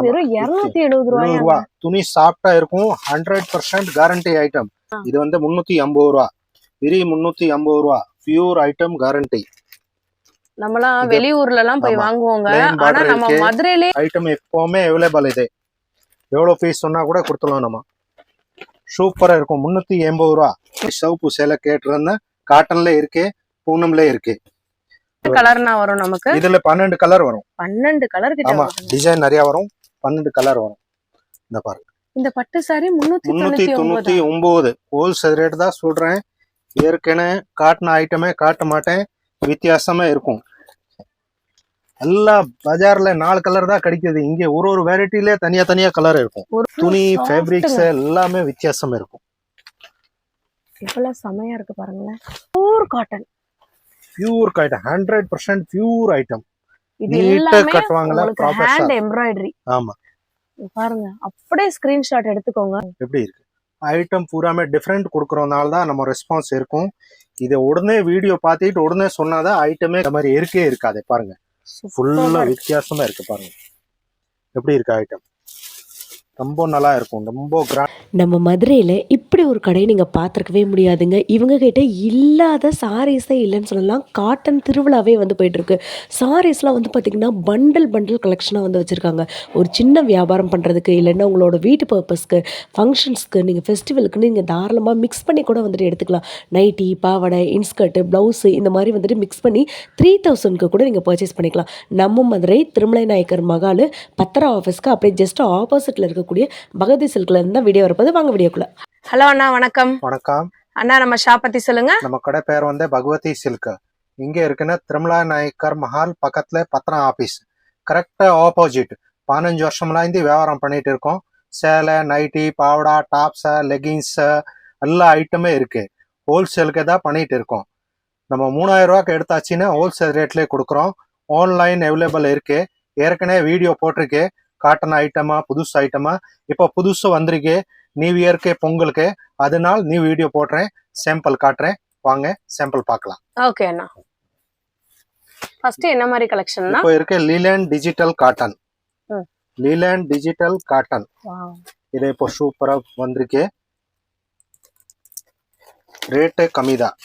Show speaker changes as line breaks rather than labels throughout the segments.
வெறும் 270
ரூபா. துணி சாஃப்டா இருக்கும். 100% கேரண்டி ஐட்டம். இது வந்து 350 ரூபா. வெரி 350 ரூபா. Pure item guarantee.
நம்மலாம் வெளியூர்ல எல்லாம் போய் வாங்குவோங்க. ஆனா நம்ம மதுரையிலே
ஐட்டம் எப்பவுமே அவைலபிள் இது. எவ்வளவு பீஸ் சொன்னா கூட கொடுத்துடலாம் நம்ம. சூப்பரா இருக்கும். 380 ரூபா. சவுப்பு சேலை கேட்டிருந்தா காட்டன்ல இருக்கு, பூனம்ல இருக்கு.
கலர்னா வரும் நமக்கு.
இதுல 12 கலர் வரும்.
12 கலர் கிட்ட.
ஆமா, டிசைன் நிறைய வரும். 12 கலர் வரும். இந்த பாருங்க.
இந்த பட்டு சாரி 399.
ஹோல்சேல் ரேட் தான் சொல்றேன். ஏற்கனவே காட்டின ஐட்டமே காட்ட மாட்டேன். வித்தியாசமா இருக்கும். எல்லா பஜார்ல 4 கலர் தான் கிடைக்குது. இங்க ஒரு வெரைட்டிலே தனியா கலர் இருக்கும். துணி ஃபேப்ரிக்ஸ் எல்லாமே வித்தியாசமா இருக்கும்.
இவ்வளவு செமையா இருக்கு பாருங்களேன். Pure cotton.
100% pure item.
இது எல்லாமே
கட்டுவாங்கல ப்ராப்பர்
ஹேண்ட் எம்ப்ராய்டரி.
ஆமா,
பாருங்க. அப்படியே ஸ்கிரீன்ஷாட் எடுத்துக்கோங்க.
எப்படி இருக்கு ஐட்டம். பூராமே டிஃபரெண்ட் கொடுக்கறதுனால தான் நம்ம ரெஸ்பான்ஸ் இருக்கும். இதை உடனே வீடியோ பார்த்துட்டு உடனே சொன்னாதான் ஐட்டமே இந்த மாதிரி இருக்கே இருக்காது. பாருங்க, ஃபுல்லா வித்தியாசமா இருக்கு. பாருங்க எப்படி இருக்கு ஐட்டம். ரொம்ப நல்லா இருக்கும். ரொம்ப கிராண்ட்.
நம்ம மதுரையில் இப்படி ஒரு கடையை நீங்கள் பார்த்துருக்கவே முடியாதுங்க. இவங்க கிட்ட இல்லாத சாரீஸே இல்லைன்னு சொல்லலாம். காட்டன் திருவிழாவே வந்து போயிட்டுருக்கு. சாரீஸ்லாம் வந்து பார்த்திங்கன்னா பண்டில் கலெக்ஷனாக வந்து வச்சுருக்காங்க. ஒரு சின்ன வியாபாரம் பண்ணுறதுக்கு, இல்லைன்னா உங்களோட வீட்டு பர்பஸ்க்கு, ஃபங்க்ஷன்ஸ்க்கு, நீங்கள் ஃபெஸ்டிவலுக்குன்னு நீங்கள் தாராளமாக மிக்ஸ் பண்ணி கூட வந்துட்டு எடுத்துக்கலாம். நைட்டி, பாவாடை, இன்ஸ்கர்ட்டு, ப்ளவுஸு இந்த மாதிரி வந்துட்டு மிக்ஸ் பண்ணி 3000க்கு கூட நீங்கள் பர்ச்சேஸ் பண்ணிக்கலாம். நம்ம மதுரை திருமலை நாயக்கர் மகால் பத்திரா ஆஃபீஸ்க்கு அப்படியே ஜஸ்ட் ஆப்போசிட்டில் இருக்கக்கூடிய பகவதி சில்க்ல இருந்தா வீடியோ வரப்போது. வாங்க வீடியோக்குள்ள.
ஹலோ அண்ணா, வணக்கம்.
வணக்கம்
அண்ணா, நம்ம ஷாப் பத்தி சொல்லுங்க.
நம்ம கடை பேர் வந்து பகவதி சில்க். இங்க இருக்குன்னா திருமலா நாயக்கர் மஹால் பக்கத்துல பத்ரா ஆபீஸ் கரெக்டா ஆப்போசிட். 15 வருஷம்லாம் இந்த வியாபாரம் பண்ணிட்டு இருக்கோம். சேலை, நைட்டி, பாவடா, டாப்ஸ், லெகின்ஸ் எல்லா ஐட்டமே இருக்கு. ஹோல்சேலுக்கு தான் பண்ணிட்டு இருக்கோம். நம்ம 3000 ரூபாய்க்கு எடுத்தாச்சுன்னா ஹோல்சேல் ரேட்லயே கொடுக்குறோம். ஆன்லைன் அவைலபிள் இருக்கு. ஏற்கனவே வீடியோ போட்டிருக்கு. காட்டன் ஐட்டமா, புதுசு ஐட்டமா. இப்போ புதுசு வந்திருக்கு நியூ இயர்க்கு, பொங்கலுக்கு. அதனால நியூ வீடியோ போடுறேன். சாம்பிள் காட்டுறேன். வாங்க சாம்பிள் பார்க்கலாம்.
ஓகே அண்ணா. ஃபர்ஸ்ட் என்ன மாதிரி கலெக்ஷன்னா?
இப்போ இருக்கு லீலன் டிஜிட்டல் காட்டன். லீலன் digital cotton. இது இப்போ சூப்பரா வந்திருக்கு. ரேட்டு கம்மி தான்.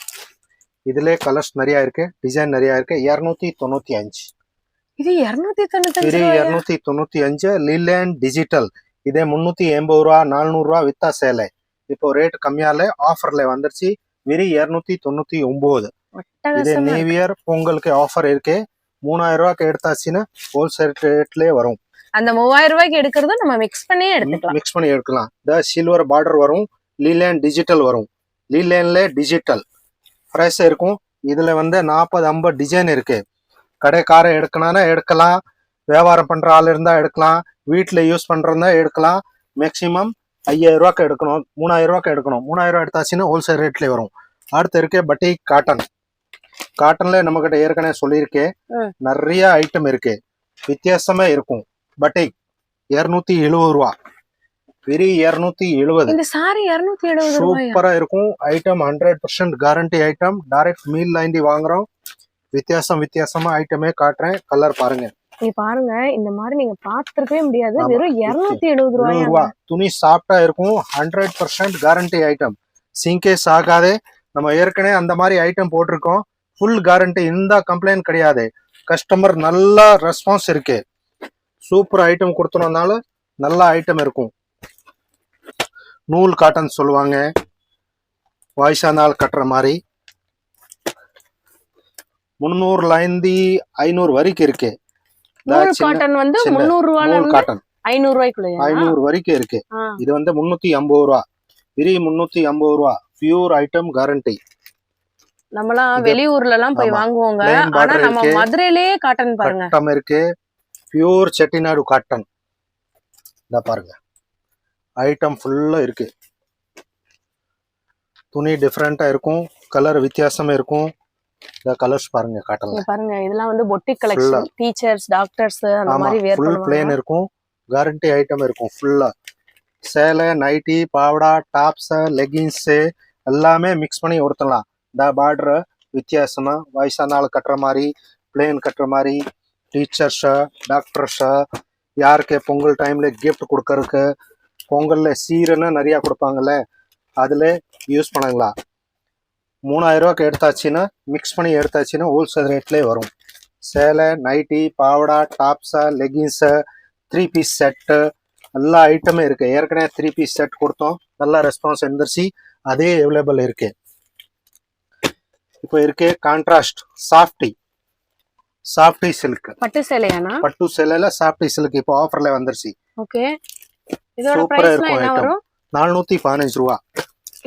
இதுல கலர்ஸ் நிறைய இருக்கு, டிசைன் நிறைய இருக்கு. 295.
இது 295
லீலன் டிஜிட்டல். இதே 380 ரூபா, 400 ரூபா வித்தா சேலை. இப்போ ரேட் கம்மியால ஆஃபர்ல வந்துருச்சு. வெறும் 299. இது நியூ இயர் பொங்கலுக்கு ஆஃபர் இருக்கு. 3000 ரூபாய்க்கு எடுத்தாச்சுன்னா ஹோல்சேல் ரேட்லயே வரும்.
அந்த 3000 ரூபாய்க்கு எடுக்கிறது நம்ம மிக்ஸ் பண்ணி
எடுக்கலாம். இந்த சில்வர் பார்டர் வரும். லீலன் டிஜிட்டல் வரும். லீலன்ல டிஜிட்டல் ஃப்ரெஷ்ஷா இருக்கும். இதுல வந்து 40-50 டிசைன் இருக்கு. கடைக்கார எடுக்கணும்னா எடுக்கலாம். வியாபாரம் பண்ற ஆள் இருந்தா எடுக்கலாம். வீட்டுல யூஸ் பண்றதா எடுக்கலாம். மேக்சிமம் 5000 ரூபாய்க்கு எடுக்கணும், 3000 ரூபாய்க்கு எடுக்கணும். 3000 ரூபாய் எடுத்தாச்சுன்னா ஹோல்சேல் ரேட்லயே வரும். அடுத்து இருக்கு பட்டிக் காட்டன். காட்டன்ல நம்ம கிட்ட ஏற்கனவே சொல்லியிருக்கேன். நிறைய ஐட்டம் இருக்கு, வித்தியாசமா இருக்கும். பட்டிக் 270 ரூபா. வெறும் 270.
இந்த சாரி 270
சூப்பரா இருக்கும் ஐட்டம். 100% guarantee item. டைரக்ட் மீல்ல இருந்து வாங்குறோம். வித்தியாசமா ஐட்டமே காட்டுறேன். கலர் பாருங்க.
நீ பாருங்க, இந்த மாதிரி நீங்க பாத்துருக்கவே முடியாது. வெறும் 270
ரூபா. துணி சாஃப்டா இருக்கும். 100% கேரண்டி ஐட்டம். சிங்கேஸ் ஆகாது. நம்ம ஏற்கனவே அந்த மாதிரி ஐட்டம் போட்டிருக்கோம். Full guarantee. இந்த கம்ப்ளைண்ட் கிடையாது. கஸ்டமர் நல்ல ரெஸ்பான்ஸ் இருக்கு. சூப்பர் ஐட்டம் கொடுத்தனால நல்ல ஐட்டம் இருக்கும். நூல் காட்டன் சொல்லுவாங்க. வயசானால் கட்டுற மாதிரி. 300ல இருந்து 500 வரைக்கும் இருக்கு.
காட்டன் வந்து 300 ரூபாயில இருந்து 500 ரூபாய்க்குள்ள
500 வரைக்கும் இருக்கு. இது வந்து 350 ரூபா. வெறும் 350 ரூபா. Pure item guarantee.
நம்மலாம் வெளியூர்ல எல்லாம் போய் வாங்குவோங்க. ஆனா நம்ம மதுரையிலேயே காட்டன் பாருங்க.
காட்டன் இருக்கு. Pure Chettinad cotton. இத பாருங்க. ஐட்டம் ஃபுல்லா இருக்கு. துணி டிஃபரெண்டா இருக்கும். கலர் வித்தியாசமா இருக்கும். இந்த கலர்ஸ் பாருங்க. காட்டன்ல
பாருங்க. இதெல்லாம் வந்து பொட்டிக் கலெக்ஷன். டீச்சர்ஸ், டாக்டர்ஸ் அந்த மாதிரி வேர்
பண்ணுவாங்க. ஃபுல் ப்ளேன் இருக்கும். கேரண்டி ஐட்டம் இருக்கும். ஃபுல்லா சேலை, நைட்டி, பாவடா, டாப்ஸ், லெகின்ஸ் எல்லாமே மிக்ஸ் பண்ணி உடுத்தலாம். இந்த பார்டர் வித்தியாசமா வயசானால கட்டுற மாதிரி, பிளேன் கட்டுற மாதிரி, டீச்சர்ஸ், டாக்டர்ஸ் யாருக்கு பொங்கல் டைம்ல கிஃப்ட் கொடுக்கறதுக்கு, பொங்கல்ல சீரன்னு நிறைய கொடுப்பாங்கல்ல, அதுல யூஸ் பண்ணலாம். 3000 ரூபாய்க்கு எடுத்தாச்சுன்னா மிக்ஸ் பண்ணி எடுத்தாச்சுன்னா ஹோல்சேல் ரேட்லேயே வரும். சேலை, நைட்டி, பாவடா, டாப்ஸா, லெகின்ஸு, 3 பீஸ் செட்டு எல்லா ஐட்டமும் இருக்கு. ஏற்கனவே 3 பீஸ் செட் கொடுத்தோம், நல்ல ரெஸ்பான்ஸ் இருந்துச்சு. அதே அவைலபிள் இருக்கு. இப்போ இருக்கு கான்ட்ராஸ்ட் சாஃப்டி சில்க்.
பட்டு சேலையானா?
பட்டு சேலையில சாஃப்டி சில்க் இப்போ ஆஃபர்ல வந்துருச்சு.
ஓகே. இதோட
சூப்பரா
பிரைஸ்
இருக்கும்
என்ன
ஐட்டம்.
வரும்?
415 ரூபா.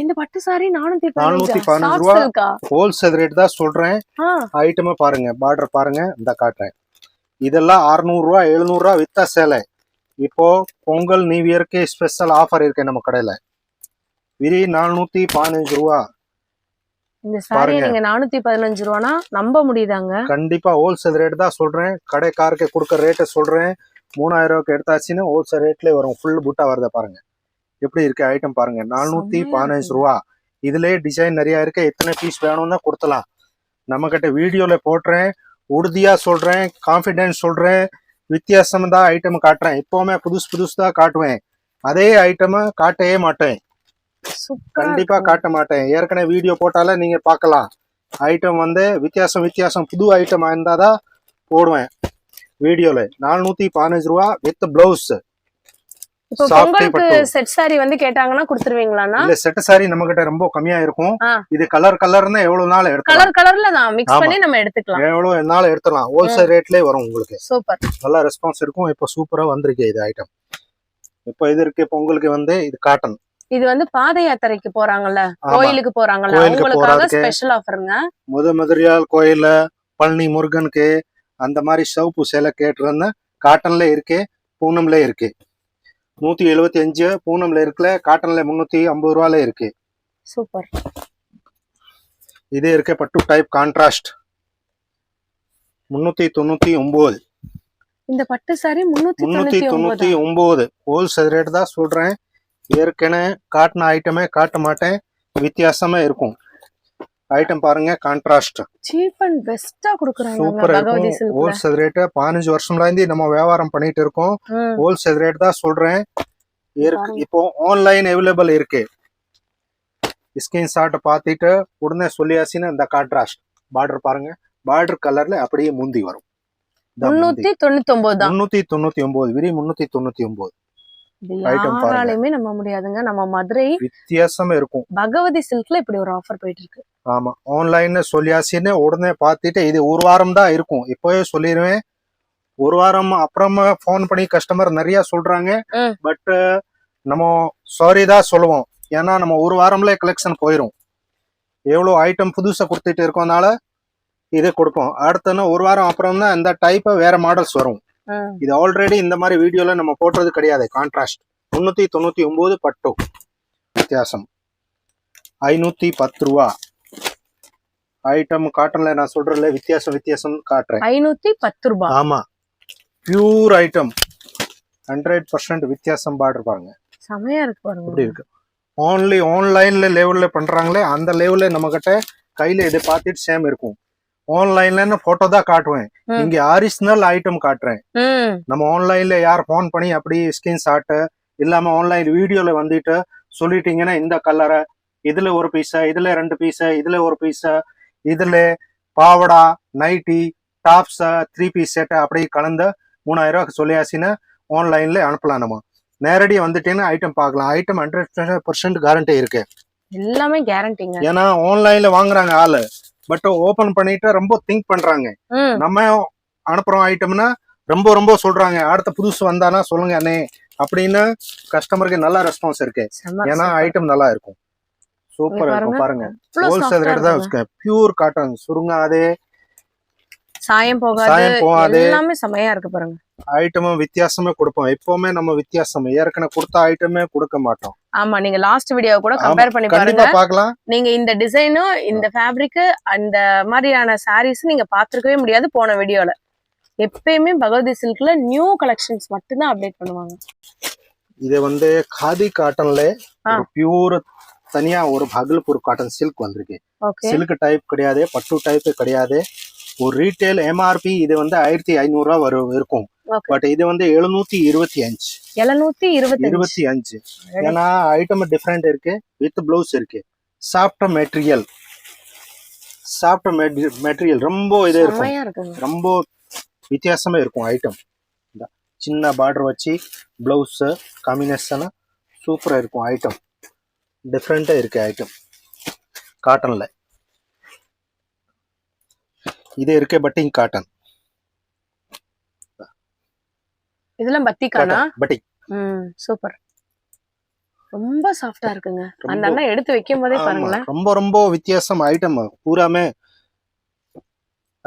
இந்த பட்டு சாரி
415 ரூபா. ஹோல்சேல் ரேட் தான் சொல்றேன். ஐட்டமா பாருங்க, பார்டர் பாருங்க, இந்த காட்டுறேன். இதெல்லாம் 600 ரூபா 700 ரூபா வித்த சேலை. இப்போ பொங்கல் நியூ இயருக்கு ஸ்பெஷல் ஆஃபர் இருக்கு நம்ம கடையில. வெறும் 415 ரூபா.
இந்த சாரி நீங்க 415 ரூபானா நம்ப முடியுதாங்க? கண்டிப்பா
ஹோல்சேல் ரேட் தான் சொல்றேன். கடைக்காரருக்கு கொடுக்குற ரேட்டை சொல்றேன். 3000 ரூபாய்க்கு எடுத்தாச்சுன்னு ஹோல்சேல் ரேட்லயே வரும். ஃபுல் புட்டா வருத பாருங்க, எப்படி இருக்கு ஐட்டம் பாருங்க. 415 ரூபா. இதுலயே டிசைன் நிறைய இருக்கு. எத்தனை பீஸ் வேணும்னா கொடுத்தலாம். நம்ம கிட்ட வீடியோல போட்டுறேன், உறுதியா சொல்றேன், கான்பிடன்ஸ் சொல்றேன். வித்தியாசம் தான் ஐட்டம் காட்டுறேன். இப்பவுமே புதுசு தான் காட்டுவேன். அதே ஐட்டம் காட்டவே மாட்டேன், கண்டிப்பா காட்ட மாட்டேன். ஏற்கனவே வீடியோ போட்டால நீங்க பார்க்கலாம். ஐட்டம் வந்து வித்தியாசம் புது ஐட்டம் இருந்தாதான் போடுவேன் வீடியோல. 415 ரூபா வித் பிளவுஸ்.
இப்போ பொங்கலுக்கு செட் சாரி வந்து கேட்டாங்கன்னா கொடுத்துருவீங்களானா?
இல்ல, செட் சாரி நம்ம கிட்ட ரொம்ப கம்மியா இருக்கும். இது கலர்னா எவ்வளவு நாள் எடுக்கலாம்.
கலர்ல தான் மிக்ஸ் பண்ணி நம்ம எடுத்துக்கலாம்.
எவ்வளவு நாள் எடுத்துக்கலாம். ஹோல்சேல் ரேட்லயே வரும் உங்களுக்கு.
சூப்பர்,
நல்ல ரெஸ்பான்ஸ் இருக்கும். இப்போ சூப்பரா வந்திருக்கு இது ஐட்டம். இப்போ இது இருக்கு பொங்கலுக்கு வந்து இது காட்டன்.
இது வந்து பாத யாத்திரைக்கு போறாங்கல்ல, கோயிலுக்கு போறாங்கல்ல, அவங்களுக்காக ஸ்பெஷல் ஆஃபருங்க.
மதுரையால் கோயில்ல பழனி முருகனுக்கு அந்த மாதிரி சவுப்பு சேலை கேட்டுருந்தா காட்டன்ல இருக்கு, பூனம்ல இருக்கு. 175 பூனம்ல இருக்குல்ல, காட்டன்ல 350 ரூபால இருக்கு.
சூப்பர்.
இது இருக்கு பட்டு டைப் கான்ட்ராஸ்ட் 399.
இந்த பட்டு சாரி 399
ஹோல்சேல் ரேட் தான் சொல்றேன். ஏற்கனவே காட்டின ஐட்டமே காட்ட மாட்டேன், வித்தியாசமா இருக்கும். ஐட்டம் பாருங்க, கான்ட்ராஸ்ட்
சீப் அண்ட் பெஸ்டா கொடுக்குறாங்க.
சூப்பரா இருக்கும். ஹோல்சேல் ரேட் 15 வருஷம்ல இருந்து நம்ம வியாபாரம் பண்ணிட்டு இருக்கோம். ஹோல்சேல் ரேட் தான் சொல்றேன். இப்போ ஆன்லைன் அவைலபிள் இருக்கு. ஸ்கிரீன்ஷாட் பார்த்துட்டு உடனே சொல்லியாச்சுன்னா இந்த கான்ட்ராஸ்ட் பார்டர் பாருங்க, பார்டர் கலர்ல அப்படியே முந்தி வரும். 399 விரி 399.
யாராலையுமே நம்ப முடியாதுங்க. நம்ம மதுரை
வித்தியாசமா இருக்கும்.
பகவதி சில்க்ல இப்படி ஒரு ஆஃபர் போயிட்டு இருக்கு.
ஆமா, ஆன்லைன்ல சொல்லியாச்சுன்னு உடனே பார்த்துட்டு இது ஒரு வாரம் தான் இருக்கும். இப்பவே சொல்லிடுவேன். ஒரு வாரம் அப்புறமா போன் பண்ணி கஸ்டமர் நிறைய சொல்றாங்க. பட் நம்ம சாரி தான் சொல்லுவோம். ஏன்னா நம்ம ஒரு வாரம்ல கலெக்ஷன் போயிரும். எவ்வளவு ஐட்டம் புதுசா கொடுத்துட்டு இருக்கோம்னால இதே கொடுப்போம். அடுத்தனா ஒரு வாரம் அப்புறம்னா இந்த டைப் வேற மாடல்ஸ் வரும். இது ஆல்ரெடி இந்த மாதிரி வீடியோல நம்ம போடுறது கிடையாது. கான்ட்ராஸ்ட் 399 பட்டு. வித்தியாசம் 510 ரூபா. ஐட்டம் காட்டன்ல நான் சொல்றேன்ல, வித்தியாசம் காட்டுறேன்.
510 ரூபாய்.
ஆமா, பியூர் ஐட்டம் 100% வித்தியாசம். பார்டர் பாருங்க,
செமையா இருக்கு பாருங்க.
எப்படி இருக்கு. ஓன்லி ஆன்லைன்ல லெவல்ல பண்றாங்களே, அந்த லெவல்ல நம்ம கிட்ட கையில இதை பார்த்துட்டு சேம் இருக்கும். ஆன்லைன்ல போட்டோ தான் காட்டுவேன், இங்க ஒரிஜினல் ஐட்டம் காட்டுறேன். நம்ம ஆன்லைன்ல யார் போன் பண்ணி அப்படி ஸ்கிரீன்ஷாட் இல்லாம ஆன்லைன் வீடியோல வந்துட்டு சொல்லிட்டீங்கன்னா இந்த கலரை, இதுல ஒரு பீஸ், இதுல 2 பீஸ், இதுல ஒரு பீஸ், இதுல பாவடா, நைட்டி, டாப்ஸ், 3 பீஸ் செட் அப்படி கலந்து 3000 ரூபாய்க்கு சொல்லியாச்சுன்னா ஆன்லைன்ல அனுப்பலாம். நம்ம நேரடியா வந்துட்டேன்னா ஐட்டம் பார்க்கலாம். ஐட்டம் 100% கேரண்டி இருக்கு.
எல்லாமே கேரண்டிங்க.
ஏன்னா ஆன்லைன்ல வாங்குறாங்க ஆளு, பட் ஓபன் பண்ணிட்டு ரொம்ப திங்க் பண்றாங்க. நம்ம அனுப்புறோம் ஐட்டம்னா ரொம்ப சொல்றாங்க. அடுத்த புதுசு வந்தானா சொல்லுங்க அண்ணே அப்படின்னு கஸ்டமருக்கு நல்ல ரெஸ்பான்ஸ் இருக்கு. ஏன்னா ஐட்டம் நல்லா இருக்கும், சூப்பரா இருக்கும். பாருங்க, ஹோல்சேல் ரேட் தான் இருக்கு. பியூர் காட்டன், சுருங்காதே,
சாயம் போகாது, எல்லாமே செமையா இருக்கு பாருங்க.
ஐட்டமும் வித்தியாசமே கொடுப்போம். எப்பவுமே நம்ம வித்தியாசம் ஏற்கனவே கொடுத்த ஐட்டமே கொடுக்க மாட்டோம்.
ஆமா, நீங்க லாஸ்ட் வீடியோ கூட கம்பேர் பண்ணி பாருங்க, பார்க்கலாம். நீங்க இந்த டிசைனும் இந்த ஃபேப்ரிக் அந்த மாதிரியான சாரீஸ் நீங்க பாத்துக்கவே முடியாது போன வீடியோல. எப்பயுமே பகவதி சில்க்ல நியூ கலெக்ஷன்ஸ் மட்டும் தான் அப்டேட் பண்ணுவாங்க.
இது வந்து காதி காட்டன்ல ஒரு பியூர் தனியா ஒரு பகல்பூர் காட்டன் சில்க் வந்திருக்கு. சில்க் டைப் கிடையாது, பட்டு டைப் கிடையாது. ஒரு ரீட்டைல் எம்ஆர்பி இது வந்து 1500 ரூபாய் இருக்கும்.
Okay.
பட் இது வந்து 725
725
ஏன்னா ஐட்டம் டிஃப்ரெண்ட் இருக்கு, வித் ப்ளவுஸ் இருக்கு. சாஃப்ட் மெட்டீரியல் ரொம்ப இதே இருக்கும்,
செமையா இருக்குங்க.
ரொம்ப வித்தியாசமா இருக்கும் ஐட்டம். சின்ன பார்டர் வச்சு பிளவுஸ் காம்பினேஷன் சூப்பரா இருக்கும் ஐட்டம். டிஃப்ரெண்டா இருக்கு ஐட்டம் காட்டன்ல. இது இருக்கு பட்டிங் காட்டன்.
இதெல்லாம் பத்திக்கானா?
பட்டிங்.
சூப்பர். ரொம்ப சாஃப்டா இருக்குங்க. அந்த அண்ணா எடுத்து வைக்கும் போதே பாருங்களேன்.
ரொம்ப ரொம்ப வித்தியாசம் ஐட்டம். பூராமே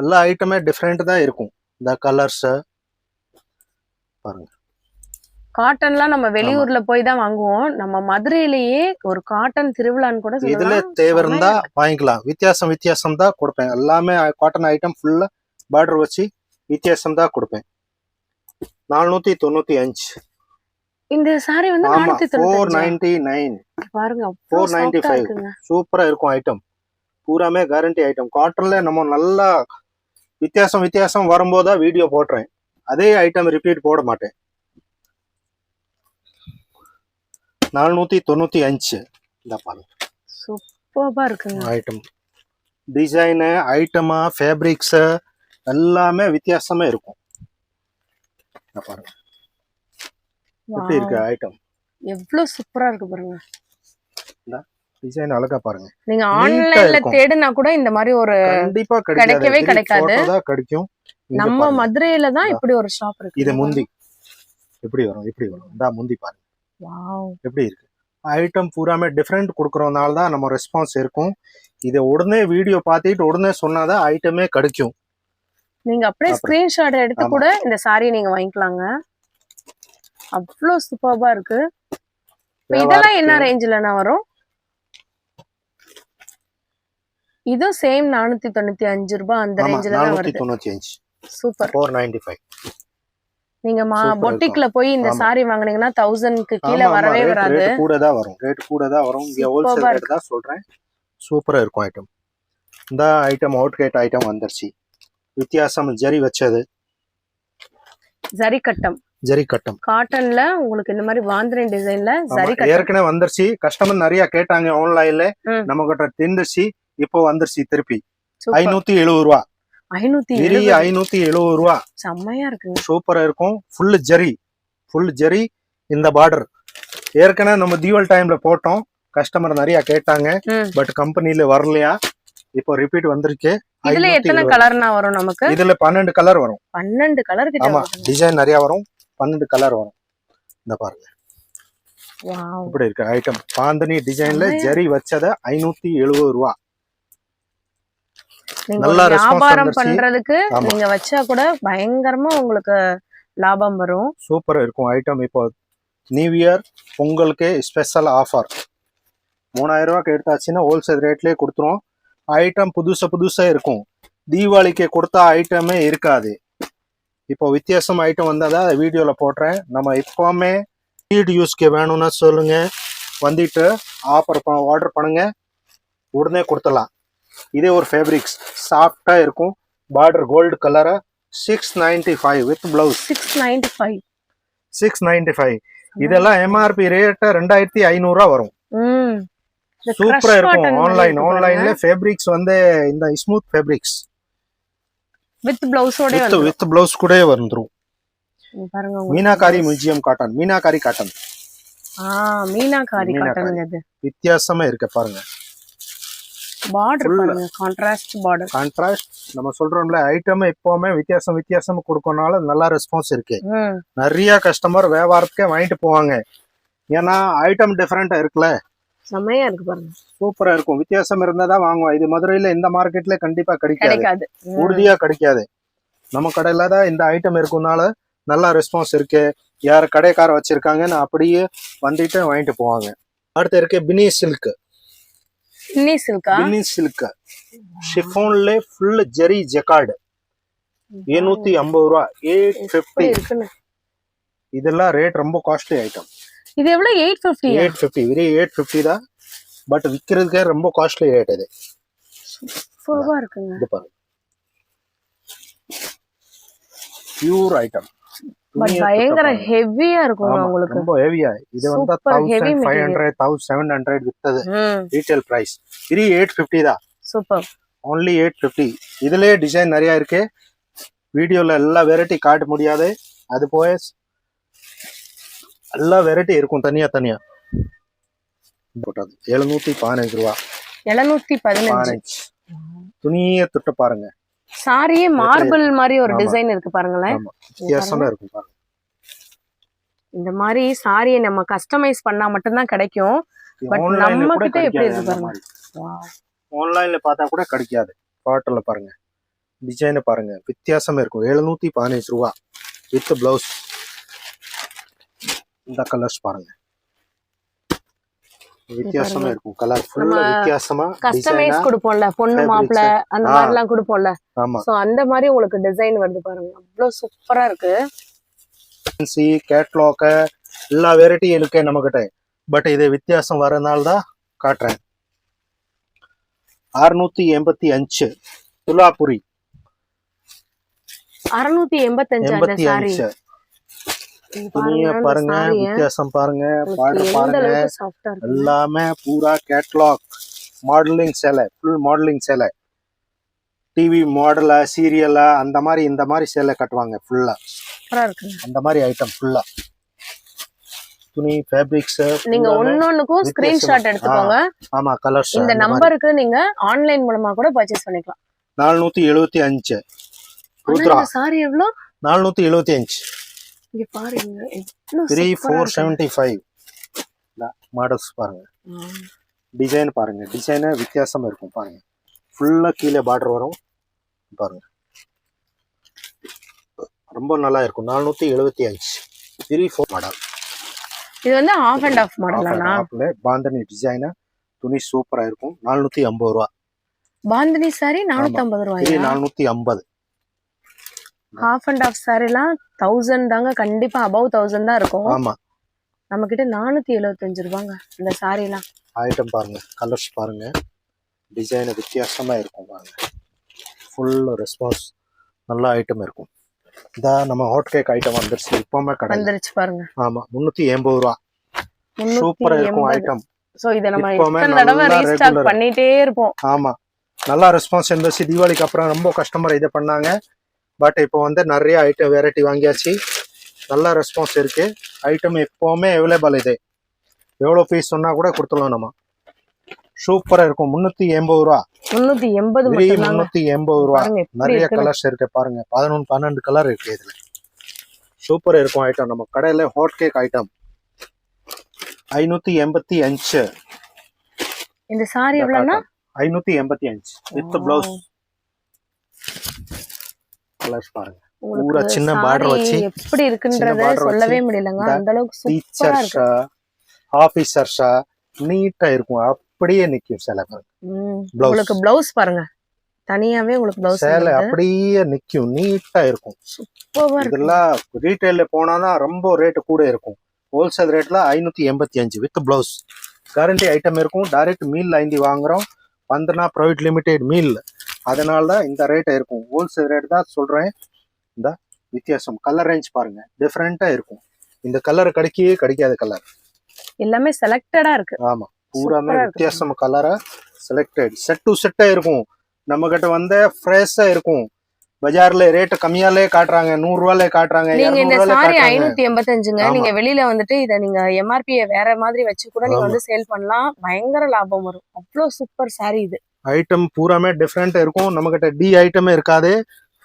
எல்லா ஐட்டமே டிஃப்ரெண்ட் தான் இருக்கும். இந்த கலர்ஸ் பாருங்க.
காட்டன்லாம் நம்ம வெளியூர்ல போய் தான் வாங்குவோம். நம்ம மதுரையிலேயே ஒரு காட்டன் திருவிழான்னு கூட
இதுல
சொல்லலாம்.
தேவை இருந்தா வாங்கிக்கலாம். வித்தியாசம் தான் கொடுப்பேன். எல்லாமே காட்டன் ஐட்டம் ஃபுல்லா பார்டர் வச்சு வித்தியாசம் தான் கொடுப்பேன். 495.
இந்த சாரி வந்து
499
பாருங்க,
495. சூப்பரா இருக்கும் ஐட்டம். பூராமே கேரண்டி ஐட்டம். காட்டன்ல நம்ம நல்லா வித்தியாசம் வரும்போதா வீடியோ போடுறேன். அதே ஐட்டம் ரிப்பீட் போட மாட்டேன். 495. இந்த பாருங்க,
சூப்பரா இருக்குங்க
ஐட்டம். டிசைனு, ஐட்டமா, ஃபேப்ரிக்ஸ் எல்லாமே வித்தியாசமா இருக்கும். பாருங்க எப்படி இருக்கு ஐட்டம்.
எவ்வளவு சூப்பரா இருக்கு பாருங்க.
டிசைன் அழகா பாருங்க.
நீங்க ஆன்லைன்ல தேடுனா கூட இந்த மாதிரி ஒரு
கண்டிப்பா
கிடைக்கவே கிடைக்காது.
கிடைக்கும்.
நம்ம மதுரையில தான் இப்படி ஒரு ஷாப் இருக்கு.
இது முந்தி எப்படி வரும் இந்த முந்தி பாருங்க.
வாவ்,
எப்படி இருக்கு ஐட்டம். பூராமே டிஃப்ரெண்ட் கொடுக்கறதுனால தான் நம்ம ரெஸ்பான்ஸ் இருக்கும். இதை உடனே வீடியோ பார்த்துட்டு உடனே சொன்னாதான் ஐட்டமே கிடைக்கும்.
நீங்க அப்படியே ஸ்கிரீன்ஷாட் எடுத்து கூட இந்த சாரியை நீங்க வாங்கிக்கலாங்க. அவ்வளோ சூப்பர்பா இருக்கு. இதெல்லாம் என்ன ரேஞ்சிலனா வரும்? இதுவும் சேம் 495 ரூபாய் அந்த ரேஞ்சில தான் வருது.
495.
சூப்பர்.
495.
நீங்க பொட்டிக்ல போய் இந்த சாரி வாங்குனீங்கன்னா 1000க்கு கீழ வரவே வராது.
ரேட் கூட தான் வரும். இங்க ஹோல்சேல் ரேட் தான் சொல்றேன். சூப்பரா இருக்கும் ஐட்டம். இந்த ஐட்டம் அவுட் கேட் ஐட்டம் வந்துருச்சு. வித்தியாசம் ஜரி வச்சது. ஜரி கட்டம்
காட்டன்ல உங்களுக்கு இந்த மாதிரி வாந்திரன் டிசைன்ல ஜரி கட்டம்
ஏற்கனவே வந்துருச்சு. கஸ்டமர் நிறைய கேட்டாங்க ஆன்லைன்ல. நம்ம கிட்ட தெரிஞ்சிருச்சு. இப்போ வந்துருச்சு திருப்பி. 570 ரூபாய். 570 ரூபாய்.
செம்மையா இருக்குங்க.
சூப்பரா இருக்கும். ஃபுல் ஜரி இந்த பார்டர். ஏற்கனவே நம்ம தீபாவளி டைம்ல போட்டோம். கஸ்டமர் நிறைய கேட்டாங்க. பட் கம்பெனில வரலையா. இப்போ ரிப்பீட் வந்திருக்கு.
இதுல எத்தனை கலர்னா வரும் நமக்கு?
இதுல 12 கலர் வரும்.
12 கலர் கிட்ட.
ஆமா, டிசைன் நிறைய வரும். 12 கலர் வரும். இந்த பாருங்க.
வாவ்,
இப்படி இருக்கு ஐட்டம். பாந்தனி டிசைன்ல ஜரி வச்சத 570 ரூபாய்.
நல்லா வியாபாரம் பண்றதுக்கு நீங்க வச்சா கூட பயங்கரமா உங்களுக்கு லாபம் வரும்.
சூப்பரா இருக்கும் ஐட்டம். இப்போ நியூ இயர் பொங்கலுக்கு ஸ்பெஷல் ஆஃபர் 3000 ரூபாய்க்கு எடுத்தாச்சுன்னா ஹோல்சேல் ரேட்லயே கொடுத்துரும். ஐட்டம் புதுசா இருக்கும். தீபாவளிக்கு கொடுத்த ஐட்டமே இருக்காது. இப்போ வித்தியாசம் ஐட்டம் வந்தாதான் வீடியோல போடுறேன். நம்ம இப்போவுமே ஸ்பீட் யூஸ்க்கு வேணும்னா சொல்லுங்க, வந்துட்டு ஆர்டர் பண்ணுங்க, உடனே கொடுத்துடலாம். இதே ஒரு ஃபேப்ரிக்ஸ் சாஃப்டா இருக்கும். பார்டர் கோல்டு கலரா 695 வித் பிளவுஸ். 695. இதெல்லாம் எம்ஆர்பி ரேட் 2500 ரூபாய் வரும். சூப்பரா இருக்கும். ஆன்லைன்ல ஃபேப்ரிக்ஸ் வந்து இந்த ஸ்மூத் ஃபேப்ரிக்ஸ்
வித் பிளவுஸ்
கூட வந்துரும். பாருங்க, meenakari museum cotton. Meenakari cotton வித்தியாசமா இருக்கு பாருங்க.
பார்டர் பாருங்க, கான்ட்ராஸ்ட்.
நம்ம சொல்றோம்ல ஐட்டம் எப்பவுமே வித்தியாசம் கொடுக்கறனால நல்லா ரெஸ்பான்ஸ் இருக்கு. நிறைய கஸ்டமர் வியாபாரத்துக்கே வாங்கிட்டு போவாங்க. ஏன்னா ஐட்டம் டிஃபரெண்டா இருக்குல்ல.
செமையா இருக்கு பாருங்க.
சூப்பரா இருக்கும். வித்தியாசம் இருந்தாதான் வாங்குவோம். இது மதுரையில இந்த மார்க்கெட்ல கண்டிப்பா கிடைக்காது. உறுதியா கிடைக்காது. நம்ம கடையில தான் இந்த ஐட்டம் இருக்குனால நல்லா ரெஸ்பான்ஸ் இருக்கு. யார் கடைக்கார வச்சிருக்காங்கன்னு அப்படியே வந்துட்டு வாங்கிட்டு போவாங்க. அடுத்து இருக்கு பினி சில்க். ஷிஃபான்ல ஃபுல் ஜரி ஜக்கார்டு 750 ரூபாய். 850. இதெல்லாம் ரேட் ரொம்ப காஸ்ட்லி ஐட்டம்.
இது எவ்வளவு? 850.
வெறும் 850 தான். பட் விக்கிறதுக்கே ரொம்ப காஸ்ட்லி ரேட் இது.
சூப்பரா இருக்குங்க.
இது பாருங்க, பியூர் ஐட்டம்.
பட் பயங்கர ஹெவியா இருக்கும் உங்களுக்கு.
ரொம்ப ஹெவியா. இது வந்து 1500 1700 வித்தது ரீட்டைல் பிரைஸ். 850 தான்.
சூப்பர்.
only 850. இதுலயே டிசைன் நிறைய இருக்கு. வீடியோல எல்லா வெரைட்டி காட்ட முடியாது. அது போய் எல்லா வெரைட்டி இருக்கும் தனியா தனியா. போட்டது 715 ரூபா.
715.
துணியை தொட்டு பாருங்க.
சாரியே மார்பிள் மாதிரி ஒரு டிசைன் இருக்கு பாருங்களேன்.
வித்தியாசமா இருக்கும் பாருங்க.
இந்த மாதிரி சாரியை நம்ம கஸ்டமைஸ் பண்ணா மட்டும்தான் கிடைக்கும். பட் நம்ம கிட்ட எப்படி இருக்கு பாருங்க.
ஆன்லைன்ல பார்த்தா கூட கிடைக்காது. பாட்டில பாருங்க, டிசைனை பாருங்க, வித்தியாசமா இருக்கும். 715 ரூபா வித் பிளவுஸ். இந்த கலர்ஸ் பாருங்க, வித்தியாசமா இருக்கும். கலர் ஃபுல்லா வித்தியாசமா
கஸ்டமைஸ் கொடுப்போம்ல, பொண்ணு மாப்பிள்ள அந்த மாதிரி எல்லாம் கொடுப்போம்ல. சோ அந்த மாதிரி உங்களுக்கு டிசைன் வருது பாருங்க, அவ்வளவு சூப்பரா இருக்கு.
கேட்லாக் எல்லா வெரைட்டியும் இருக்கு நம்ம கிட்ட. பட் இது வித்தியாசம் வரனால தான் காட்டுறேன். 685 துலாபுரி.
685
துணிய பாருங்க, வித்தியாசம் பாருங்க, பார்டர் பாருங்க, எல்லாமே பூரா கேட்லாக். மாடலிங் சேலை, ஃபுல் மாடலிங் சேலை. டிவி மாடலா சீரியலா அந்த மாதிரி இந்த மாதிரி சேலை கட்டுவாங்க ஃபுல்லா. அந்த மாதிரி ஐட்டம் ஃபுல்லா. துணி ஃபேப்ரிக்ஸ்
நீங்க ஒன்னொன்னுக்கும் ஸ்கிரீன்ஷாட் எடுத்துக்கோங்க.
ஆமா, கலர்ஸ்
இந்த நம்பருக்கு நீங்க ஆன்லைன் மூலமா கூட பர்ச்சேஸ் பண்ணிக்கலாம்.
475
ருத்ரா சாரி எவ்வளவு?
475.
இங்க பாருங்க,
3475. மாடல்ஸ் பாருங்க, டிசைன் பாருங்க, டிசைன் வித்தியாசமா இருக்கும் பாருங்க. ஃபுல்லா கீழே பார்டர் வரும் பாருங்க, ரொம்ப நல்லா இருக்கும். 475 34 மாடல்.
இது வந்து ஆஃப் அண்ட் ஆஃப் மாடலானா?
பாந்தனி டிசைன். துணி சூப்பரா இருக்கும். 450 ரூபா. பாந்தனி
சாரி 450 ரூபாயா?
450.
ஹாஃப் அண்ட் ஆஃப் சாரிலாம் 1000 தாங்க, கண்டிப்பா அபவ் 1000 தான் இருக்கும்.
ஆமா,
நம்ம கிட்ட 475 ரூபாங்க இந்த சாரிலாம்.
ஐட்டம் பாருங்க, கலர்ஸ் பாருங்க, டிசைன் வித்தியாசமா இருக்கும் பாருங்க. ஃபுல் ரெஸ்பான்ஸ், நல்ல ஐட்டம் இருக்கும். இதா நம்ம ஹாட் கேக் ஐட்டம் வந்துருச்சு, இப்போமே கடை
வந்துருச்சு பாருங்க.
ஆமா, 380 ரூபா. சூப்பரா இருக்கும் ஐட்டம்.
சோ இத நம்ம எத்தனை தடவை ரீஸ்டாக் பண்ணிட்டே இருப்போம்.
ஆமா, நல்ல ரெஸ்பான்ஸ் இருந்துச்சு. தீபாவளிக்கு அப்புறம் ரொம்ப கஸ்டமர் இதை பண்ணாங்க. பட் இப்போ வந்து நிறைய ஐட்டம் வெரைட்டி வாங்கியாச்சு, நல்ல ரெஸ்பான்ஸ் இருக்கு. ஐட்டம் எப்பவுமே அவைலபிள். இது எவ்வளோ பீஸ் சொன்னா கூட கொடுத்துடலாம் நம்ம. சூப்பரா இருக்கும். 380 ரூபா. 380 ரூபா. நிறைய கலர்ஸ் இருக்கு பாருங்க, 11 12 கலர் இருக்கு இதுல. சூப்பரா இருக்கும் ஐட்டம். நம்ம கடையில ஹாட் கேக் ஐட்டம் 585.
இந்த சாரி எவ்வளவுனா?
585 with blouse. கலர்ஸ் பாருங்க, பூரா சின்ன பார்டர் வச்சு
எப்படி இருக்குன்றத சொல்லவே முடியலங்க. அந்த அளவுக்கு சூப்பரா இருக்கு.
ஆபீசர்ஸா நீட்டா இருக்கும், அப்படியே நிக்கும் சேலை.
உங்களுக்கு பிளவுஸ் பாருங்க, தனியாவே உங்களுக்கு பிளவுஸ்
சேலை அப்படியே நிக்கும், நீட்டா இருக்கும்.
சூப்பரா இருக்கு.
இதெல்லாம் ரீட்டைல்ல போனானா ரொம்ப ரேட் கூட இருக்கும். ஹோல்சேல் ரேட்ல 585 வித் பிளவுஸ். கேரண்டி ஐட்டம் இருக்கும். டைரக்ட் மீல் ஐந்தி வாங்குறோம், வந்தனா பிரைவேட் லிமிடெட் மீல், அதனால தான் இந்த ரேட் இருக்கும். ஹோல்சேல் ரேட் தான் சொல்றேன். இந்த வித்தியாசம் கலர் ரேஞ்ச் பாருங்க, டிஃபரெண்டா இருக்கும். இந்த கலர் கிடைக்காத கலர்
எல்லாமே செலக்டடா இருக்கு.
ஆமா, பூராமே வித்தியாசம் கலரா செலக்டட். செட் டு செட்டா இருக்கும். நம்ம கிட்ட வந்து ஃப்ரெஷ்ஷா இருக்கும். பஜார்ல ரேட் கம்மியாலே காட்டுறாங்க, 100 ரூபாயில காட்டுறாங்க.
நீங்க இந்த சாரி 585ங்க. நீங்க வெளியில வந்துட்டு இத நீங்க எம்ஆர்பி வேற மாதிரி வச்சு கூட நீங்க வந்து சேல் பண்ணலாம், பயங்கர லாபம் வரும். அவ்வளவு சூப்பர் சாரி இது.
ஐட்டம் பூராமே டிஃபரெண்டா இருக்கும். நம்ம கிட்ட டி ஐட்டமே இருக்காது,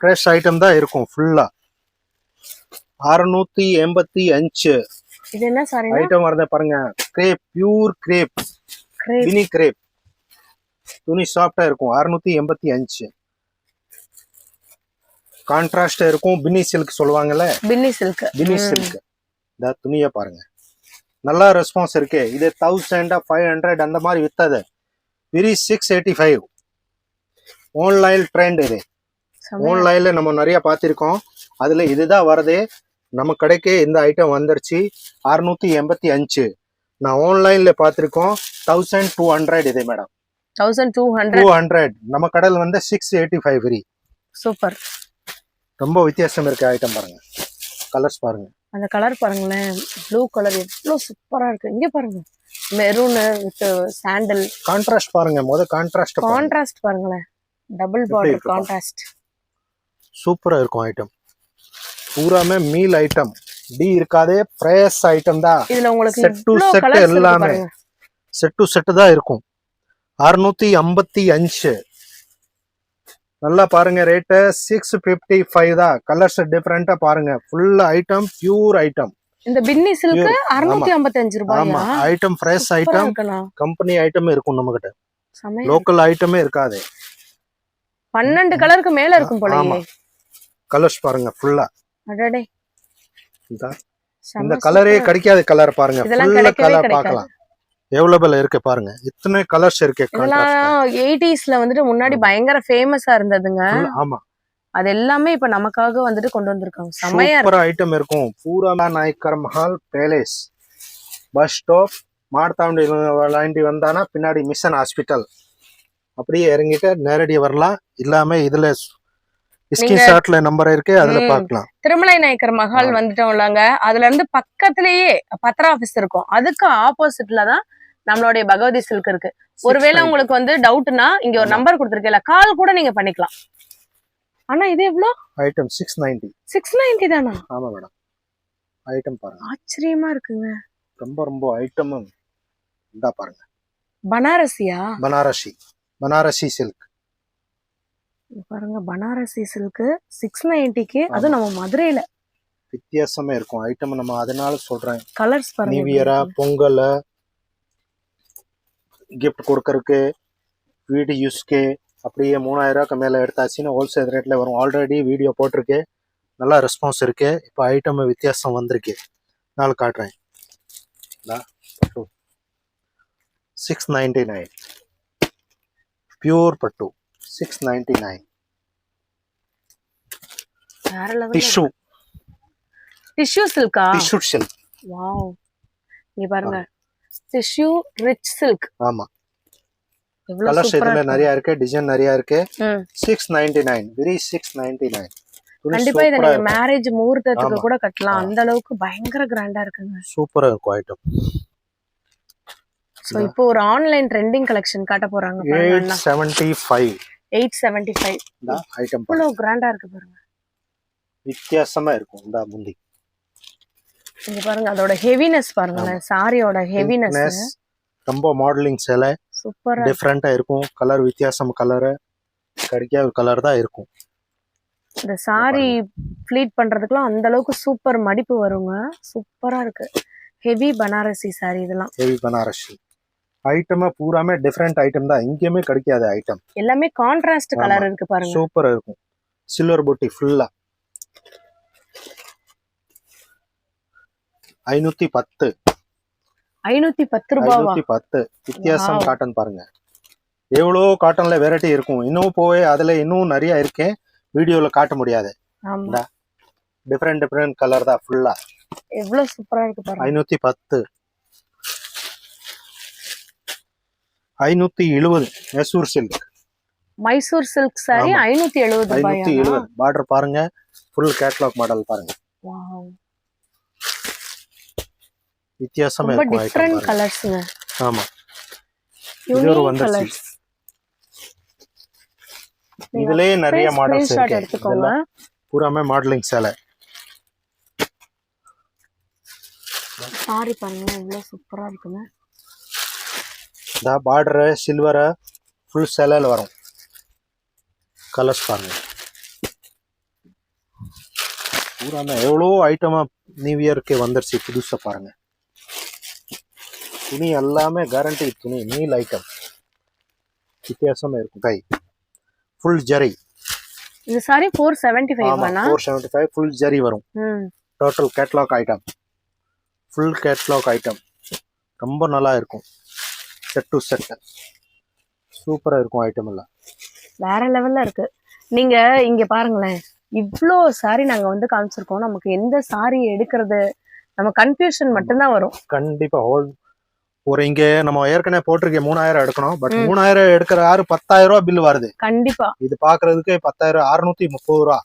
ஃப்ரெஷ் ஐட்டம் தான் இருக்கும் ஃபுல்லா. 685.
இது என்ன சாரி
ஐட்டம் வரத பாருங்க, crepe, pure crepe, mini crepe. துணி சாஃப்டா இருக்கும். 685. கான்ட்ராஸ்டா இருக்கும். பின்னி சில்க் சொல்லுவாங்கல்ல, பின்னி சில்க். இந்த துணியை பாருங்க, நல்லா ரெஸ்பான்ஸ் இருக்கு. இது 1500 அந்த மாதிரி வித்தது. வெரி 685. ஆன்லைன் ட்ரெண்ட் இது. ஆன்லைன்ல நம்ம நிறைய பார்த்திருக்கோம், அதுல இதுதான் வருது. நம்ம கடைக்கு இந்த ஐட்டம் வந்துருச்சு 685. நான் ஆன்லைன்ல பார்த்திருக்கோம் 1200 இது மேடம். 1200. நம்ம கடையில் வந்து 685 வெரி
சூப்பர்.
ரொம்ப வித்தியாசம் இருக்கு ஐட்டம் பாருங்க. கலர்ஸ் பாருங்க.
அந்த கலர் பாருங்களேன், ப்ளூ கலர் எவ்வளவு சூப்பரா இருக்கு. இங்க பாருங்க, மெரூன் வித் சாண்டல்
கான்ட்ராஸ்ட் பாருங்க.
கான்ட்ராஸ்ட் பாருங்களேன், டபுள் பார்டர் கான்ட்ராஸ்ட்.
சூப்பரா இருக்கும் ஐட்டம். பூராமே மீல் ஐட்டம், டி இருக்காதே, ஃப்ரெஷ் ஐட்டம் தான்.
இதுல உங்களுக்கு
செட் டு செட் எல்லாமே செட் டு செட் தான் இருக்கும். 655. நல்லா பாருங்க, ரேட்டு 655 தான். கலர்ஸ் டிஃபரெண்டா பாருங்க. Full item, pure item.
இந்த பின்னி சில்க் 655 ரூபாயா?
ஆமா, item fresh item, company item இருக்கும் நம்ம கிட்ட. லோக்கல் ஐட்டமே இருக்காது.
12 கலருக்கு மேல இருக்கும் போலயே.
கலர்ஸ் பாருங்க ஃபுல்லா.
அடடே,
இந்த கலரே கிடைக்காத கலர் பாருங்க. ஃபுல் கலர் பார்க்கலாம். அவைலபிள் இருக்கு பாருங்க. இத்தனை கலர்ஸ் இருக்கு.
இதெல்லாம் 80ஸ்ல வந்துட்டு முன்னாடி பயங்கர ஃபேமஸா இருந்ததுங்க.
ஆமா,
அது எல்லாமே இப்ப நமக்காக வந்துட்டு கொண்டு வந்திருக்காங்க. செமையா
சூப்பர் ஐட்டம் இருக்கும். பூரா Nayakkar Mahal palace bus stop மார்த்தாண்டி வந்தானா பின்னாடி மிஷன் ஹாஸ்பிட்டல் அப்படியே இறங்கிட்டு நேரடியா வரலாம். இல்லாம இதுல ஸ்கிரீன்ஷாட்ல நம்பர் இருக்கு, அதுல பார்க்கலாம்.
திருமலை நாயக்கர் மஹால் வந்துட்டோம்லங்க, அதுல இருந்து பக்கத்திலேயே பத்ரா ஆபீஸ் இருக்கும். அதுக்கு ஆப்போசிட்ல தான் நம்மளுடைய பகவதி சில்க் இருக்கு. ஒருவேளை உங்களுக்கு வந்து டவுட்னா இங்க ஒரு நம்பர் கொடுத்துருக்கேன், கால் கூட நீங்க பண்ணிக்கலாம். ஆனா இது எவ்வளவு?
ஐட்டம் 690.
690 தானா?
ஆமா மேடம். ஐட்டம் பாருங்க,
ஆச்சரியமா இருக்குங்க.
ரொம்ப ஐட்டம் இதா பாருங்க.
பனாரசியா?
பனாரசி சில்க்
பாருங்க, பனாரசி சில்க் 690க்கு. அது நம்ம மதுரையில
வித்தியாசமே இருக்கும் ஐட்டம். நம்ம அதனால சொல்றேன்.
கலர்ஸ் பாருங்க.
நியூ இயரா, பொங்கல் கிஃப்ட் கொடுக்கறதுக்கு, வீடு யூஸ்க்கு அப்படியே 3000 ரூபாய்க்கு மேல எடுத்தாச்சுன்னு ஹோல்சேல் ரேட்ல வரும். ஆல்ரெடி வீடியோ போட்டிருக்கு, நல்லா ரெஸ்பான்ஸ் இருக்கு. இப்போ ஐட்டம் வித்தியாசம் வந்திருக்கு, நாள் காட்டுறேன். 699 பியூர் பட்டு 699.
டிஷ்யூ சில்கா?
Tissue silk.
வாவ், இங்க பாருங்க, டிஷ்யூ ரிச் சில்க்.
ஆமா, கலர்ஸ் இதுல நிறைய இருக்கு, டிசைன் நிறைய இருக்கு. 699, வெரி 699.
கண்டிப்பா இத நீங்க மேரேஜ் முகூர்த்தத்துக்கு கூட கட்டலாம். அந்த அளவுக்கு பயங்கர கிராண்டா இருக்குங்க.
சூப்பரா இருக்கும் ஐட்டம்.
சோ இப்போ ஒரு ஆன்லைன் ட்ரெண்டிங் கலெக்ஷன் காட்ட போறாங்க. 875
இந்த ஐட்டம்
இவ்வளவு கிராண்டா இருக்கு பாருங்க.
வித்தியாசமா இருக்கும். இந்த முந்தி
இங்க பாருங்க, அதோட ஹெவினஸ் பாருங்க. சாரியோட ஹெவினஸ்.
ரொம்ப மாடலிங் சேலை சூப்பரா டிஃபரெண்டா இருக்கும். கலர் வித்தியாசம், கலர் கிடைக்காத கலர் தான் இருக்கும்.
இந்த சாரி ப்ளீட் பண்றதுக்குலாம் அந்த அளவுக்கு சூப்பர் மடிப்பு வருங்க. சூப்பரா இருக்கு. Heavy Banarasi sorry. இதெல்லாம்
ஹெவி பனாரசி ஐட்டம் பூராமே டிஃபரெண்ட் ஐட்டம் தான். எங்கேயுமே கிடைக்காத ஐட்டம்.
எல்லாமே கான்ட்ராஸ்ட் கலர் இருக்கு பாருங்க.
சூப்பரா இருக்கும். சில்வர் பூட்டி ஃபுல்லா 510.
510 ரூபாவா?
510. வித்தியாசம் காட்டன் பாருங்க. எவ்வளோ காட்டன்ல வெரைட்டி இருக்கும். இன்னும் போய் அதுல இன்னும் நிறைய இருக்கு, வீடியோல காட்ட முடியாது.
ஆமா,
டிஃபரெண்ட் கலர் தான் ஃபுல்லா.
எவ்வளவு சூப்பரா இருக்கு பாருங்க.
510. 570 மைசூர் சில்க்
சாரி 570 ரூபாயா?
570. பார்டர் பாருங்க, ஃபுல் கேட்டலாக் மாடல் பாருங்க.
வாவ்,
வித்தியாசமா
ரொம்ப
இருக்கும்.
டிஃபரெண்ட் கலர்ஸ்ங்க.
ஆமா, இது ஒரு வந்துருச்சு. இதுலயே நிறைய மாடல்ஸ் இருக்கு.
எடுத்துக்கோங்க.
பூராமே மாடலிங் சேலை.
சாரி பாருங்க, எவ்வளவு சூப்பரா இருக்குங்க.
இந்த பார்டர் சில்வர் ஃபுல் சேலைல வரும். கலர்ஸ் பாருங்க. பூராமே எவ்வளோ ஐட்டமா நியூ இயருக்கு வந்துருச்சு புதுசா பாருங்க. துணி எல்லாமே கேரண்டி துணி, நீல் ஐட்டம். வித்தியாசமா இருக்கும். கை ஃபுல் ஜரி.
இந்த சாரி 475 தானா?
475 ஃபுல் ஜரி வரும். Total catalogue item, full catalogue item. ரொம்ப நல்லா இருக்கும். செட் டு செட் சூப்பரா இருக்கும். ஐட்டம் எல்லாம்
வேற லெவல்ல இருக்கு. நீங்க இங்க பாருங்களேன், இவ்ளோ சாரி நாங்க வந்து காமிச்சிருக்கோம். நமக்கு எந்த சாரி எடுக்கிறது, நம்ம கன்ஃபியூஷன் மட்டும்தான் வரும்.
கண்டிப்பா ஒரு இங்க நம்ம ஏற்கனவே போட்டிருக்கேன் 3000 எடுக்கணும். பட் 3000 எடுக்கிற யாரு 10,000 ரூபாய் பில் வருது.
கண்டிப்பா
இது பாக்குறதுக்கு 10,000 630 ரூபா.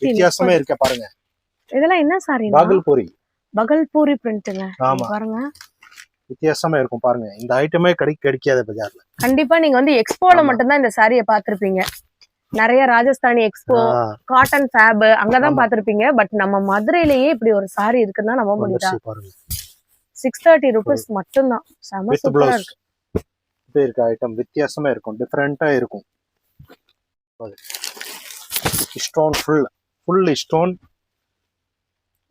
வித்தியாசமே இருக்க பாருங்க.
இதெல்லாம் என்ன சாரி?
பாகல்பூரி.
பகல்பூரி பிரிண்ட்ங்க.
ஆமா
பாருங்க,
வித்தியாசமா இருக்கும் பாருங்க. இந்த ஐட்டமே கிடைக்காத பஜார்ல.
கண்டிப்பா நீங்க வந்து எக்ஸ்போல மட்டும்தான் இந்த சாரியை பார்த்திருப்பீங்க. நிறைய ராஜஸ்தானி எக்ஸ்போ, காட்டன் ஃபேப் அங்கதான் பார்த்திருப்பீங்க. பட் நம்ம மதுரையிலேயே இப்படி ஒரு சாரி இருக்குன்னா நம்ப முடியுதா? 630 rupees மட்டும்தான். செம சூப்பரா இருக்கு.
இது இருக்கு ஐட்டம் வித்தியாசமா இருக்கும், டிஃபரெண்டா இருக்கும். ஸ்டோன் ஃபுல் ஸ்டோன்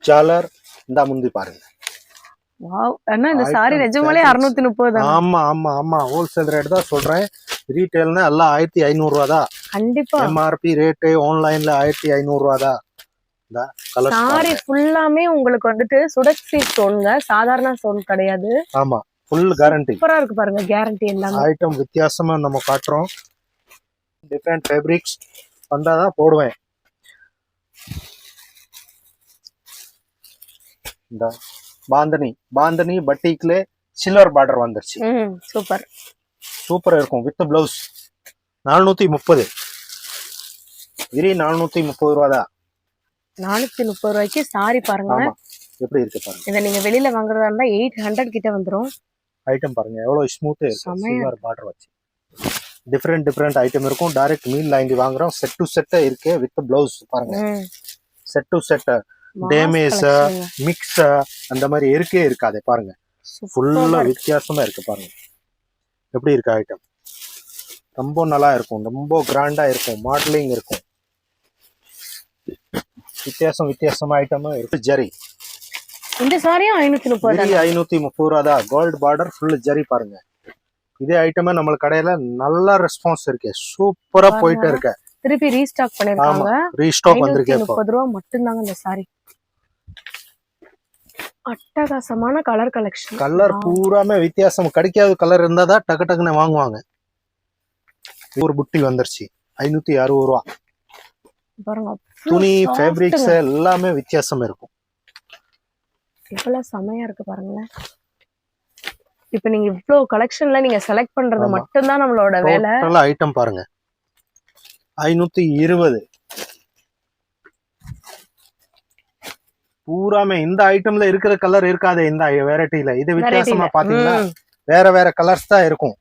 ஜாலர். இந்த முந்தி பாருங்க.
வாவ், அண்ணா இந்த சாரி நிஜமாலே 630 தான்.
ஆமா ஆமா ஆமா, ஹோல்சேல் ரேட் தான் சொல்றேன். ரீட்டைல்னா எல்லாம் 1500 ரூபா தான்.
கண்டிப்பா
எம்ஆர்பி ரேட் ஆன்லைன்ல 1500 ரூபா தான். இந்த கலர்
சாரி ஃபுல்லாமே உங்களுக்கு வந்துட்டு சுடக்சி ஸ்டோன்ங்க, சாதாரண ஸ்டோன் கிடையாது.
ஆமா, ஃபுல் கேரண்டி.
சூப்பரா இருக்கு பாருங்க, கேரண்டி எல்லாமே.
ஐட்டம் வித்தியாசமா நம்ம காட்டுறோம். டிஃபரெண்ட் ஃபேப்ரிக்ஸ் வந்தாதான் போடுவேன். இந்த பாந்தனி பட்டிக்ல சில்வர் பார்டர் வந்துருச்சு. சூப்பரா இருக்கும். With blouse 430. வெரி 430 ரூபா தான்.
430 ரூபாய்க்கு சாரி பாருங்க.
எப்படி இருக்கு பாருங்க.
இத நீங்க வெளியில வாங்குறதா இருந்தா 800 கிட்ட வந்துரும்.
ஐட்டம் பாருங்க எவ்வளவு ஸ்மூத்தா இருக்கு. சில்வர் பார்டர் வச்சு டிஃபரெண்ட் ஐட்டம் இருக்கும். டைரக்ட் மீல் வாங்கி வாங்குறோம். செட் டு செட் இருக்கு வித் பிளவுஸ் பாருங்க. Set to set damage mix அந்த மாதிரி இருக்காது பாருங்க. ஃபுல்லா வித்தியாசமா இருக்கு பாருங்க. எப்படி இருக்கு ஐட்டம். ரொம்ப நல்லா இருக்கும், ரொம்ப கிராண்டா இருக்கும், மாடலிங் இருக்கும். வித்தியாசமா ஐட்டமா இருக்கு. ஜரி
இந்த சாரியும் 530
ரூபா தான். கோல்டு பார்டர் ஃபுல் ஜரி பாருங்க. இதே ஐட்டமே நம்ம கடையில நல்ல ரெஸ்பான்ஸ் இருக்கு. சூப்பரா போயிட்டு இருக்கு.
திருப்பி ரீஸ்டாக் பண்ணிருக்காங்க.
ரீஸ்டாக் வந்திருக்கு.
30 ரூபா மட்டும்தாங்க இந்த சாரி. அட்டகாசமான கலர் கலெக்ஷன்.
கலர் பூராமே வித்தியாசம். கிடைக்காத கலர் இருந்தாதான் டக்குன்னு வாங்குவாங்க. ஒரு புட்டி வந்துருச்சு 560 ரூபா.
பாருங்க,
துணி ஃபேப்ரிக்ஸ் எல்லாமே வித்தியாசமா இருக்கும்.
எவ்வளவு செமையா இருக்கு பாருங்களேன். இப்ப நீங்க இவ்ளோ கலெக்ஷன்ல நீங்க செலக்ட் பண்றது மட்டும்தான் நம்மளோட வேலை.
ஐட்டம் பாருங்க 520. பூராமே இந்த ஐட்டம்ல இருக்கிற கலர் இருக்காது இந்த வெரைட்டில. இது வித்தியாசமா பாத்தீங்கன்னா வேற கலர்ஸ் தான் இருக்கும்.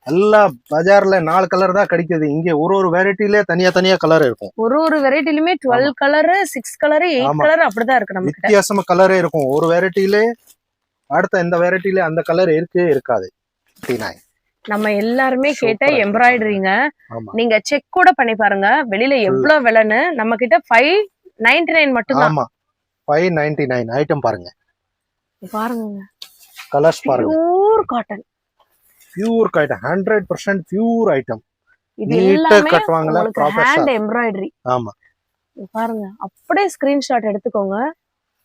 எல்லா பஜார்ல 4 கலர் தான் கிடைக்குது. இங்க ஒரு வெரைட்டில தனியா கலர் இருக்கும்.
ஒரு வெரைட்டிலுமே 12 கலர், 6 கலர், 8 கலர் அப்படிதான் இருக்கு. நமக்கு
வித்தியாசமா கலரே இருக்கும். ஒரு வெரைட்டில அடுத்த இந்த வெரைட்டில அந்த கலர் இருக்காது.
நம்ம எல்லாருமே கேட்ட எம்ப்ராய்டரிங்க. நீங்க செக் கூட பண்ணி பாருங்க வெளியில எவ்வளவு விலைன்னு. நம்ம கிட்ட 599 மட்டும்தான்.
599 ஐட்டம் பாருங்க. கலர்ஸ் பாருங்க. Pure cotton 100% pure item.
இது எல்லாமே கட்டுவாங்கல ப்ராப்பர் ஹேண்ட் எம்ப்ராய்டரி.
ஆமா
பாருங்க, அப்படியே ஸ்கிரீன்ஷாட் எடுத்துக்கோங்க.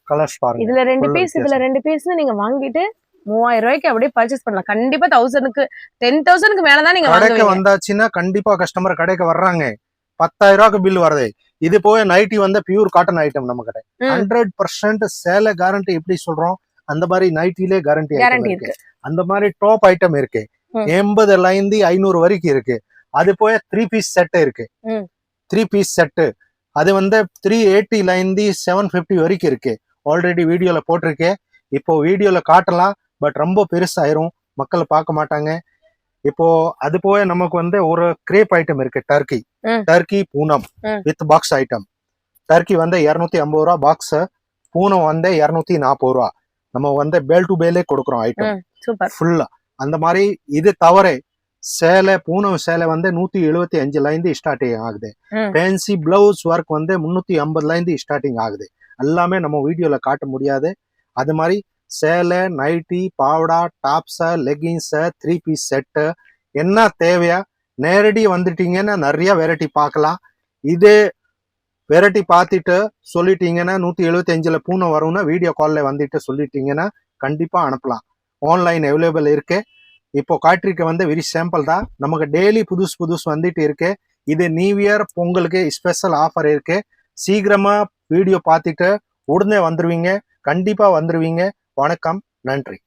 கலர்ஸ் பாருங்க.
இதுல 2 பீஸ்னு நீங்க வாங்கிட்டு 3000 ரூபாய்க்கு அப்படியே பர்ச்சேஸ் பண்ணலாம். கண்டிப்பா 1000க்கு 10,000க்கு மேல தான் நீங்க
கடைக்கு வந்தாச்சுன்னா கண்டிப்பா கஸ்டமர் கடைக்கு வர்றாங்க. 10,000 ரூபாய்க்கு பில் வருது. இது போய் நைட்டி வந்த பியூர் காட்டன் ஐட்டம் நம்ம கடை. 100% சேல கேரண்டி எப்படி சொல்றோம் அந்த மாதிரி நைட்டிலே கேரண்டி இருக்கு. அந்த மாதிரி டாப் ஐட்டம் இருக்கு. 80ல இருந்து 500 வரைக்கும் இருக்கு. அது போய் 3 பீஸ் செட் இருக்கு. 3 பீஸ் செட் அது வந்து 380ல இருந்து 750 வரைக்கும் இருக்கு. ஆல்ரெடி வீடியோல போட்டிருக்கேன். இப்போ வீடியோல காட்டலாம், பட் ரொம்ப பெருசாயிரும், மக்கள் பார்க்க மாட்டாங்க. இப்போ அது போய் நமக்கு வந்து ஒரு கிரேப் ஐட்டம் இருக்கு. Turkey Poonam with box item. Turkey வந்து 250 ரூபா பாக்ஸ், பூனம் வந்து 240 ரூபா. நம்ம வந்து பேல் டு பேலே கொடுக்குறோம் ஐட்டம் ஃபுல்லா. அந்த மாதிரி இது தவிர சேலை பூனம் சேலை வந்து 175ல இருந்து ஸ்டார்டிங் ஆகுது. ஃபேன்சி பிளவுஸ் ஒர்க் வந்து 350ல இருந்து ஸ்டார்டிங் ஆகுது. எல்லாமே நம்ம வீடியோல காட்ட முடியாது. அது மாதிரி சேலை, நைட்டி, பாவடா, டாப்ஸ், லெகின்ஸ், 3 பீஸ் செட்டு என்ன தேவையா நேரடி வந்துட்டீங்கன்னா நிறைய வெரைட்டி பார்க்கலாம். இது வெரைட்டி பார்த்துட்டு சொல்லிட்டீங்கன்னா 175ல பூனை வரும்னா வீடியோ கால்ல வந்துட்டு சொல்லிட்டீங்கன்னா கண்டிப்பா அனுப்பலாம். ஆன்லைன் அவைலபிள் இருக்கு. இப்போ காட்ரிக்கு வந்து வெரி சாம்பிள் தான். நமக்கு டெய்லி புதுசு வந்துட்டு இருக்கு. இது நியூ இயர் பொங்கலுக்கு ஸ்பெஷல் ஆஃபர் இருக்கு. சீக்கிரமா வீடியோ பார்த்துட்டு உடனே வந்துருவீங்க. கண்டிப்பா வந்துருவீங்க. வணக்கம், நன்றி.